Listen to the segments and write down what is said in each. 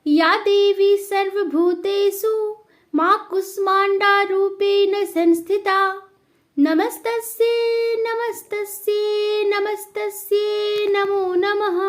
या देवी सर्वभूतेषु मां कुष्मांडा रूपेण संस्थिता। नमस्तस्यै नमस्तस्यै नमस्तस्यै नमो नमः।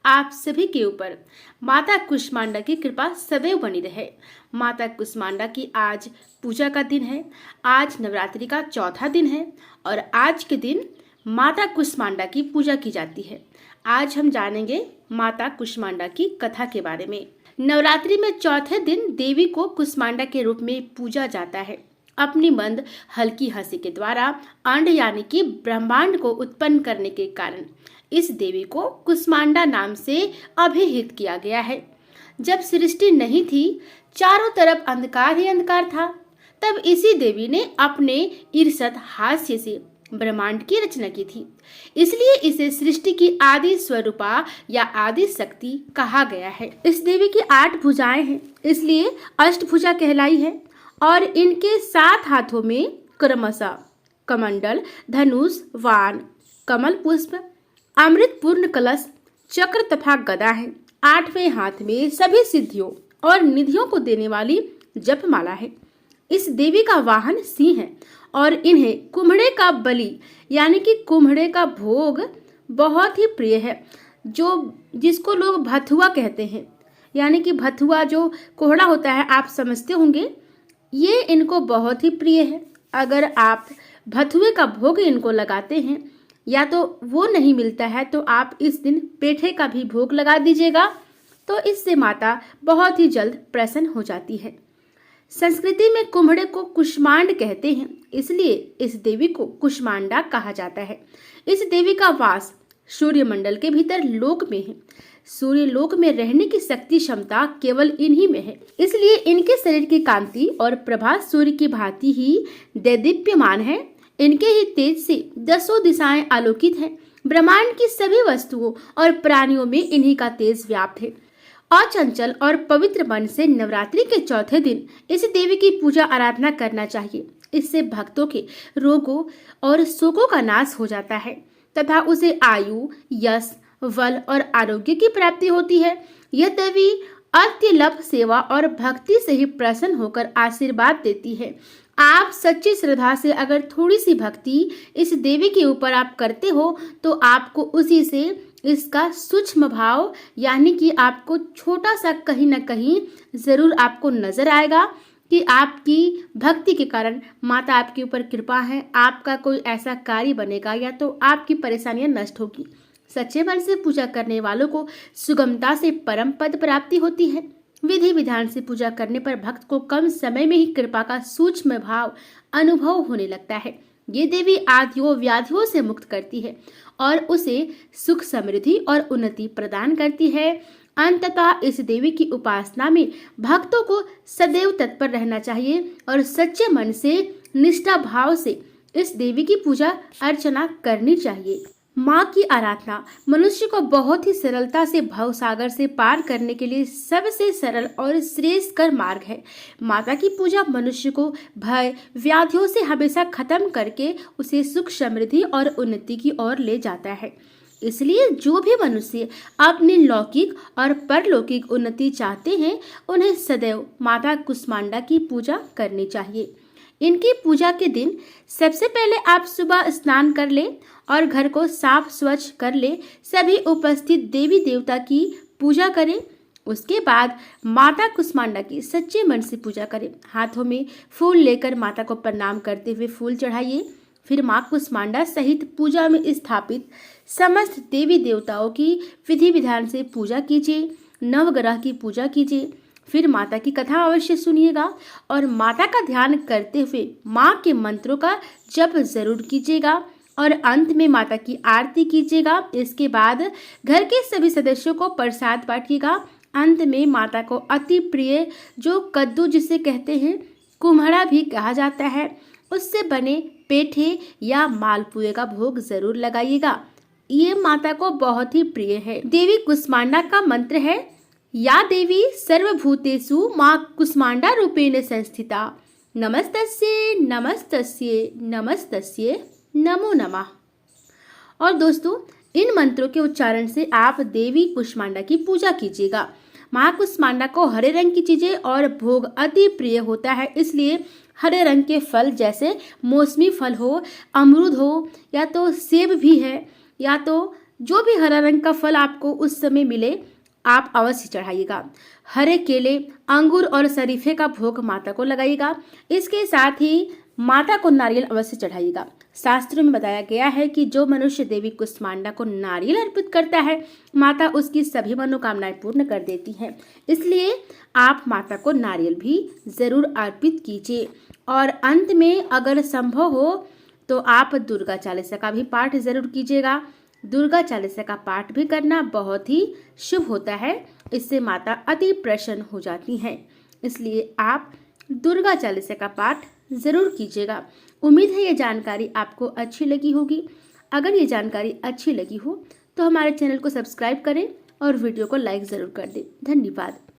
आप सभी के ऊपर माता कुष्मांडा की कृपा सदैव बनी रहे। माता कुष्मांडा की आज पूजा का दिन है। आज नवरात्रि का चौथा दिन है और आज के दिन माता कुष्मांडा की पूजा की जाती है। आज हम जानेंगे माता कुष्मांडा की कथा के बारे में। नवरात्रि में चौथे दिन देवी को कुष्मांडा के रूप में पूजा जाता है। अपनी मंद हल्की हंसी के द्वारा अंड यानी कि ब्रह्मांड को उत्पन्न करने के कारण इस देवी को कुष्मांडा नाम से अभिहित किया गया है। जब सृष्टि नहीं थी, चारों तरफ अंधकार ही अंधकार था, तब इसी देवी ने अपने ईर्षद हास्य से ब्रह्मांड की रचना की थी। इसलिए इसे सृष्टि की आदि स्वरूपा या आदि शक्ति कहा गया है। इस देवी की 8 भुजाएं हैं, इसलिए अष्टभुजा कहलाई है। और इनके 7 हाथों में क्रमशः कमंडल, धनुष, वाण, कमल पुष्प, अमृत पूर्ण कलश, चक्र तथा गदा है। 8वें हाथ में सभी सिद्धियों और निधियों को देने वाली जपमाला है। इस देवी का वाहन सिंह है और इन्हें कुम्हड़े का बलि यानी कि कुम्हड़े का भोग बहुत ही प्रिय है, जिसको लोग भथुआ कहते हैं। यानी कि भथुआ जो कोहड़ा होता है, आप समझते होंगे, ये इनको बहुत ही प्रिय है। अगर आप भथुए का भोग इनको लगाते हैं या तो वो नहीं मिलता है तो आप इस दिन पेठे का भी भोग लगा दीजिएगा, तो इससे माता बहुत ही जल्द प्रसन्न हो जाती है। संस्कृति में कुम्हड़े को कुष्मांड कहते हैं, इसलिए इस देवी को कुष्मांडा कहा जाता है। इस देवी का वास सूर्य मंडल के भीतर लोक में है। सूर्य लोक में रहने की शक्ति क्षमता केवल इन्हीं में है, इसलिए इनके शरीर की कांति और प्रभा सूर्य की भांति ही दैदीप्यमान है। इनके ही तेज से 10 दिशाएं आलोकित हैं। ब्रह्मांड की सभी वस्तुओं और प्राणियों में इन्हीं का तेज व्याप्त है। अचंचल और पवित्र मन से नवरात्रि के चौथे दिन इस देवी की पूजा आराधना करना चाहिए। इससे भक्तों के रोगों और शोकों का नाश हो जाता है तथा उसे आयु, यश, बल और आरोग्य की प्राप्ति होती है। यह देवी अत्यल्प सेवा और भक्ति से ही प्रसन्न होकर आशीर्वाद देती है। आप सच्ची श्रद्धा से अगर थोड़ी सी भक्ति इस देवी के ऊपर आप करते हो तो आपको उसी से इसका सूक्ष्म भाव यानी कि आपको छोटा सा कहीं ना कहीं जरूर आपको नजर आएगा कि आपकी भक्ति के कारण माता आपके ऊपर कृपा है, आपका कोई ऐसा कार्य बनेगा या तो आपकी परेशानियां नष्ट होगी। सच्चे मन से पूजा करने वालों को सुगमता से परम पद प्राप्ति होती है। विधि विधान से पूजा करने पर भक्त को कम समय में ही कृपा का सूक्ष्म भाव अनुभव होने लगता है। ये देवी आदियों व्याधियों से मुक्त करती है और उसे सुख, समृद्धि और उन्नति प्रदान करती है। अंततः इस देवी की उपासना में भक्तों को सदैव तत्पर रहना चाहिए और सच्चे मन से निष्ठा भाव से इस देवी की पूजा अर्चना करनी चाहिए। माँ की आराधना मनुष्य को बहुत ही सरलता से भवसागर से पार करने के लिए सबसे सरल और श्रेष्ठकर मार्ग है। माता की पूजा मनुष्य को भय, व्याधियों से हमेशा खत्म करके उसे सुख, समृद्धि और उन्नति की ओर ले जाता है। इसलिए जो भी मनुष्य अपनी लौकिक और परलौकिक उन्नति चाहते हैं, उन्हें सदैव माता कुष्मांडा की पूजा करनी चाहिए। इनकी पूजा के दिन सबसे पहले आप सुबह स्नान कर ले और घर को साफ स्वच्छ कर ले। सभी उपस्थित देवी देवता की पूजा करें। उसके बाद माता कुष्मांडा की सच्चे मन से पूजा करें। हाथों में फूल लेकर माता को प्रणाम करते हुए फूल चढ़ाइए। फिर माँ कुष्मांडा सहित पूजा में स्थापित समस्त देवी देवताओं की विधि विधान से पूजा कीजिए। नवग्रह की पूजा कीजिए। फिर माता की कथा अवश्य सुनिएगा और माता का ध्यान करते हुए माँ के मंत्रों का जप जरूर कीजिएगा और अंत में माता की आरती कीजिएगा। इसके बाद घर के सभी सदस्यों को प्रसाद बांटिएगा। अंत में माता को अति प्रिय जो कद्दू जिसे कहते हैं, कुम्हड़ा भी कहा जाता है, उससे बने पेठे या मालपुए का भोग जरूर लगाइएगा। ये माता को बहुत ही प्रिय है। देवी कुष्मांडा का मंत्र है, या देवी सर्वभूतेषु मां कुष्मांडा रूपेण संस्थिता। नमस्तस्यै नमस्तस्यै नमस्तस्यै नमो नमः। और दोस्तों, इन मंत्रों के उच्चारण से आप देवी कुष्मांडा की पूजा कीजिएगा। माँ कुष्मांडा को हरे रंग की चीजें और भोग अति प्रिय होता है, इसलिए हरे रंग के फल जैसे मौसमी फल हो, अमरूद हो, या तो सेब भी है, या तो जो भी हरा रंग का फल आपको उस समय मिले आप अवश्य चढ़ाइएगा। हरे केले, अंगूर और शरीफे का भोग माता को लगाइएगा। इसके साथ ही माता को नारियल अवश्य चढ़ाइएगा। शास्त्रों में बताया गया है कि जो मनुष्य देवी कुष्मांडा को नारियल अर्पित करता है, माता उसकी सभी मनोकामनाएं पूर्ण कर देती हैं। इसलिए आप माता को नारियल भी जरूर अर्पित कीजिए। और अंत में अगर संभव हो तो आप दुर्गा चालीसा का भी पाठ जरूर कीजिएगा। दुर्गा चालीसा का पाठ भी करना बहुत ही शुभ होता है, इससे माता अति प्रसन्न हो जाती हैं। इसलिए आप दुर्गा चालीसा का पाठ जरूर कीजिएगा। उम्मीद है ये जानकारी आपको अच्छी लगी होगी। अगर ये जानकारी अच्छी लगी हो तो हमारे चैनल को सब्सक्राइब करें और वीडियो को लाइक ज़रूर कर दें। धन्यवाद।